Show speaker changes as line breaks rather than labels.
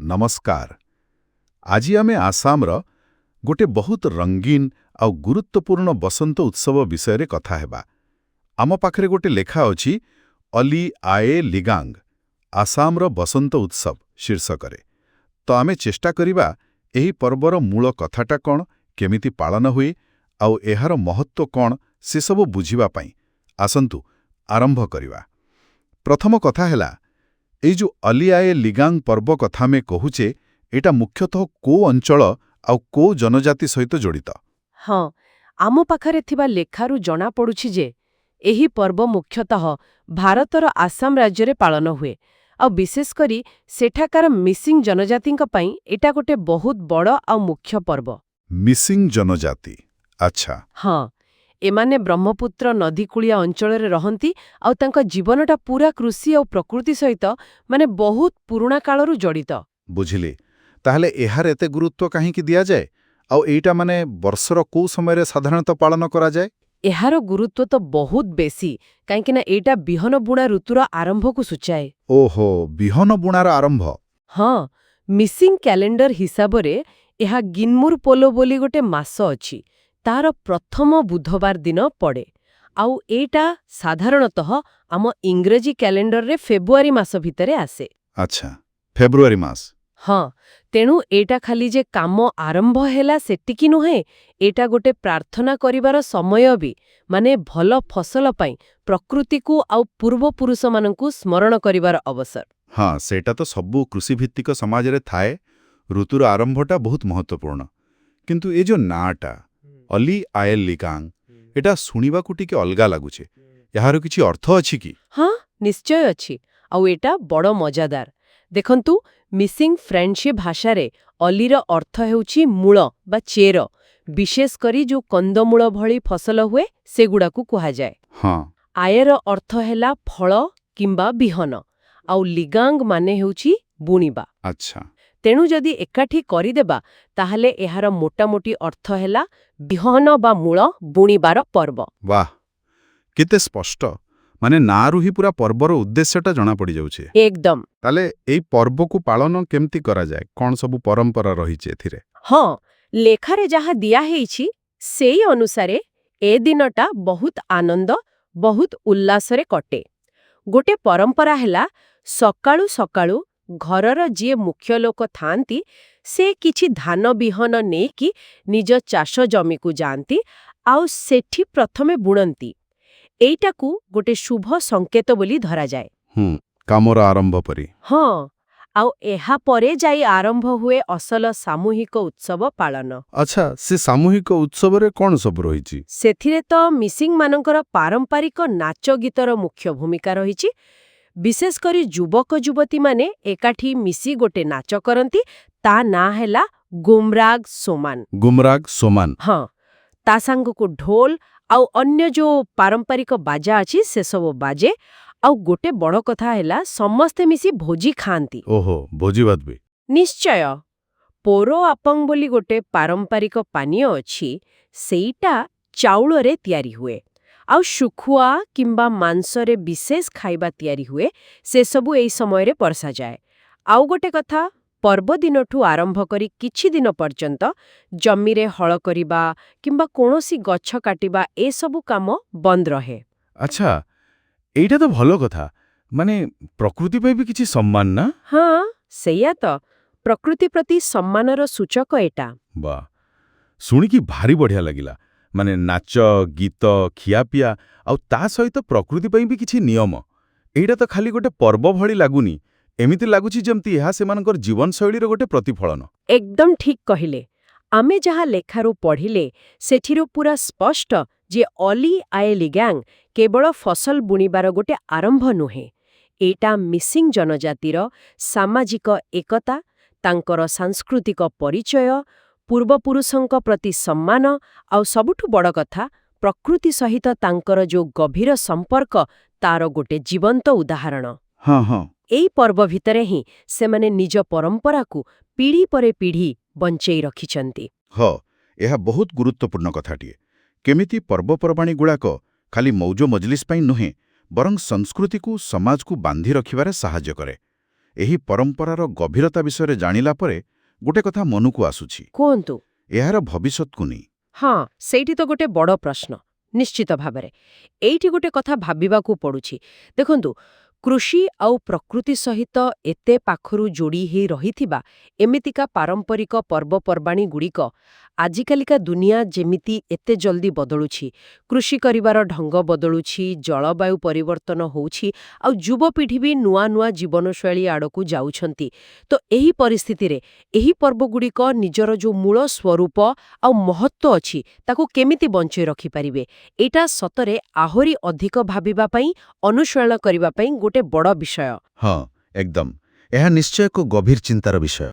नमस्कार। आज आमे आसामर गोटे बहुत रंगीन आउ गुरुत्वपूर्ण बसंत उत्सव विषय कथा हेबा। आम पाखरे गोटे लेखा अछि अली आए लिगांग आसामर बसंत उत्सव शीर्षकरे। तो आमे चेष्टा करिबा एही पर्वर मूल कथाटा कौन, केमिति पालन हुए आउ एहार महत्व कौन से सबु बुझिबा पई। आसंतु आरंभ करिबा। प्रथम कथा हेला एई जो अली आए लिगांग पर्व कथा में कहूचे एटा मुख्यतः को अंचल आउ को जनजाति सहित जड़ित।
हाँ, आम पाखरे थिबा लेखारु जना पड़ुछि जे एही पर्व मुख्यतः भारतर आसाम राज्य रे पालन हुए आ विशेष करी सेठाकार मिसिंग जनजातिंक पई एटा गोटे बहुत बड़ आ मुख्य पर्व।
मिसिंग जनजाति, अच्छा।
हाँ, एमाने ब्रह्मपुत्र नदीकूलिया अंचल रे रहंती आ तांका जीवनटा पूरा कृषि आ प्रकृति सहित माने बहुत पुराना कालरू जड़ित।
बुझिली। ताहले एहार एते गुरुत्व काहींकि दिया जाए आउ एटा माने वर्षर को समय रे साधारणतः पालन करा जाए?
एहार गुरुत्व तो बहुत बेसी काईकिना एटा बिहन बुणा ऋतुर आरंभ को सूचाए।
ओहो, बिहन बुणार आरंभ।
हाँ, मिसिंग कैलेंडर हिसाब रे एहा गिनमुर पोलो बोली गोटे मास अछि। तार प्रथम बुधवार दिन पड़े आउ एटा साधारणतः आम इंग्रजी कैलेंडर रे फेब्रुआरी मास भितरे आसे।
अच्छा, फेब्रुआरी मास।
हाँ, तेणु एटा खाली जे काम आरंभ हैला सेटिकी नुहे, एटा गोटे प्रार्थना करिवार समय भी, माने भल फसल पाई प्रकृति को आउ पूर्वपुरुष मानकु स्मरण करिवार अवसर।
हाँ, सेटा तो सबु कृषिभित्तिक समाज रे थाए। ऋतुर आरंभटा बहुत महत्वपूर्ण। किंतु ए जो नाटा अली आए लिगांग एटा सुनिबाकु टिके अलगा लागुचे। यार किछि अर्थ अछि कि?
हाँ, निश्चय अछि। आउ एटा बड़ मजादार। देखंतु, मिसिंग फ्रेंडशिप भाषा रे अलीर अर्थ हेउछि मूल बा चेर, विशेष करी जो कंदमूल भली फसल हुए सेगुडाकु कुहा जाए।
हाँ,
आयर अर्थ हेला फल किंबा बिहन आउ लिगांग माने हेउछि बुणिबा।
अच्छा।
तेणु जदि एकाठी करिदेबा ताहले एहार मोटामोटी अर्थ हेला बिहन बा मूल बुणिबार पर्व।
वाह, केते स्पष्ट। माने नारु ही पूरा पर्वर उद्देश्यटा जना पड़ी जाउछे।
एकदम।
ताले एई पर्व को पालन केमती करा जाए? कौन सबु परंपरा रहिছে एथिरे?
हाँ, लेखारे जहा दिया हेइछि सेई अनुसारे ए दिनटा बहुत आनंद बहुत उल्लासरे कटे। गोटे परंपरा हेला सकाळु सकाळु घरर जिए मुख्य लोक थांती से किछि धान बिहन नेकी निज चाष जमी को जानती आउ सेठी प्रथमे बुणंती। एइटाकू गोटे शुभ संकेत बोली धरा जाए।
कामर आरंभ परी।
हाँ, आउ एहा परे जाई आरंभ हुए असल सामूहिक उत्सव पालन।
अच्छा, से सामूहिक उत्सव रे कौन सब रहिछि?
सेथिरे तो मिसिंग मानकर पारंपरिक नाच गीतर मुख्य भूमिका रहिछि। विशेष करी युवक युवती माने एकाठी मिसी गोटे नाच करंती, ता ना हेला गुमराग सोमान।
गुमराग सोमान।
हाँ, ता सांग को ढोल आउ अन्य जो पारंपरिक बाजा अछि से सब बाजे आउ गोटे बड़ कथा हेला समस्ते मिसी भोजी खांती।
ओहो, भोजीभात भी।
निश्चय। पोरो आपंग बोली गोटे पारंपरिक पानीय अछि, सेईटा चाउल रे तयारी हुए आउ शुखुआ किंबा मांसरे विशेष खाइबा तयारी हुए, से सबु एई समय रे परसा जाए। आउ गोटे कथा, पर्व दिनठू आरंभ करी किछि दिन पर्यंत जमीरे हळ करिबा किंबा कोनोसी गच्छ काटिबा ए सबु काम बंद रहे।
अच्छा, एइटा तो भलो कथा। माने प्रकृति पे भी किछि सम्मान ना?
हाँ, सेया तो प्रकृति प्रति सम्मानर सूचक एटा।
वाह, सुनी की भारी बढ़िया लगिला। माने नाच गीत खियापिया आउ ता सहित प्रकृति पई भी किछि नियम। एइटा तो खाली गोटे पर्व भली लागुनी, एमिति लागुछि जेमति एहा सेमानकर जीवन शैलीर गोटे प्रतिफलन।
एकदम ठीक कहिले। आमे जहा लेखारू पढ़िले सेठिरो पूरा स्पष्ट जे अली आए लिगांग केवल फसल बुणिबार गोटे आरंभ नुहे। एटा मिसिंग जनजातिर सामाजिक एकता, तांकर सांस्कृतिक परिचय, पूर्वपुरुषंक प्रति सम्मान आउ सबुठु बड़ कथा प्रकृति सहित तांकर जो गभीर संपर्क तार गोटे जीवंत उदाहरण।
हाँ हाँ,
एई पर्व भितरे ही सेमाने निज परंपरा को पीढ़ी परे पीढ़ी बंचेई रखिछंती।
हाँ, यह बहुत गुरुत्वपूर्ण कथाटिए। केमिति पर्वपर्वाणी गुड़ाक खाली मौज मजलिस पाई नुहे, बरं संस्कृति को समाज को बांधी रखिबारे साहाय्य करे। ଏହି ପରମ୍ପରାର ଗଭୀରତା ବିଷୟରେ ଜାଣିଲା ପରେ ଗୋଟେ କଥା ମନକୁ ଆସୁଛି,
କୁହନ୍ତୁ।
ଏହାର ଭବିଷ୍ୟତକୁ ନେଇ।
ହଁ, ସେଇଠି ତ ଗୋଟେ ବଡ଼ ପ୍ରଶ୍ନ। ନିଶ୍ଚିତ ଭାବରେ ଏଇଠି ଗୋଟେ କଥା ଭାବିବାକୁ ପଡ଼ୁଛି। ଦେଖନ୍ତୁ, କୃଷି ଆଉ ପ୍ରକୃତି ସହିତ ଏତେ ପାଖରୁ ଯୋଡ଼ି ହେଇ ରହିଥିବା ଏମିତିକା ପାରମ୍ପରିକ ପର୍ବପର୍ବାଣୀଗୁଡ଼ିକ ଆଜିକାଲିକା ଦୁନିଆ ଯେମିତି ଏତେ ଜଲ୍ଦି ବଦଳୁଛି, କୃଷି କରିବାର ଢଙ୍ଗ ବଦଳୁଛି, ଜଳବାୟୁ ପରିବର୍ତ୍ତନ ହେଉଛି, ଆଉ ଯୁବପିଢ଼ି ବି ନୂଆ ନୂଆ ଜୀବନଶୈଳୀ ଆଡ଼କୁ ଯାଉଛନ୍ତି। ତ ଏହି ପରିସ୍ଥିତିରେ ଏହି ପର୍ବଗୁଡ଼ିକ ନିଜର ଯୋଉ ମୂଳ ସ୍ୱରୂପ ଆଉ ମହତ୍ତ୍ୱ ଅଛି ତାକୁ କେମିତି ବଞ୍ଚେଇ ରଖିପାରିବେ, ଏଇଟା ସତରେ ଆହୁରି ଅଧିକ ଭାବିବା ପାଇଁ, ଅନୁଶୀଳନ କରିବା ପାଇଁ ଗୋଟେ ବଡ଼ ବିଷୟ।
ହଁ, ଏକଦମ। ଏହା ନିଶ୍ଚୟ ଏକ ଗଭୀର ଚିନ୍ତାର ବିଷୟ।